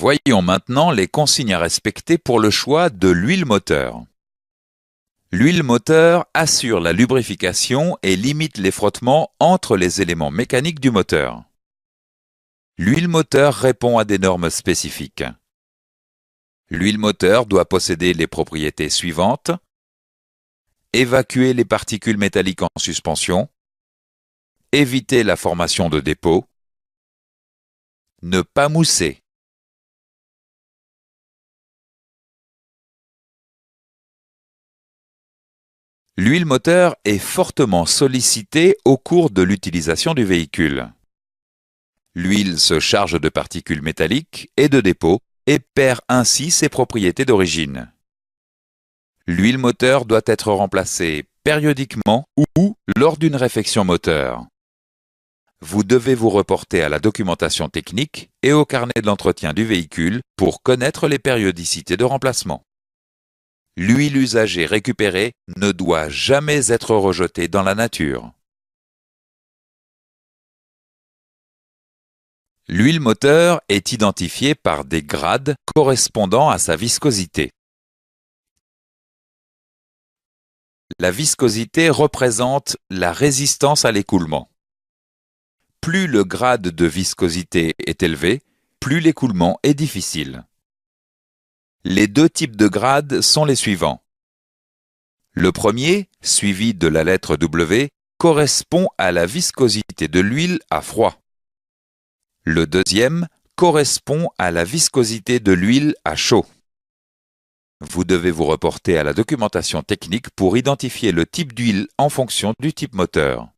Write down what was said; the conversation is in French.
Voyons maintenant les consignes à respecter pour le choix de l'huile moteur. L'huile moteur assure la lubrification et limite les frottements entre les éléments mécaniques du moteur. L'huile moteur répond à des normes spécifiques. L'huile moteur doit posséder les propriétés suivantes: évacuer les particules métalliques en suspension, éviter la formation de dépôts, ne pas mousser. L'huile moteur est fortement sollicitée au cours de l'utilisation du véhicule. L'huile se charge de particules métalliques et de dépôts et perd ainsi ses propriétés d'origine. L'huile moteur doit être remplacée périodiquement ou lors d'une réfection moteur. Vous devez vous reporter à la documentation technique et au carnet de l'entretien du véhicule pour connaître les périodicités de remplacement. L'huile usagée récupérée ne doit jamais être rejetée dans la nature. L'huile moteur est identifiée par des grades correspondant à sa viscosité. La viscosité représente la résistance à l'écoulement. Plus le grade de viscosité est élevé, plus l'écoulement est difficile. Les deux types de grades sont les suivants. Le premier, suivi de la lettre W, correspond à la viscosité de l'huile à froid. Le deuxième correspond à la viscosité de l'huile à chaud. Vous devez vous reporter à la documentation technique pour identifier le type d'huile en fonction du type moteur.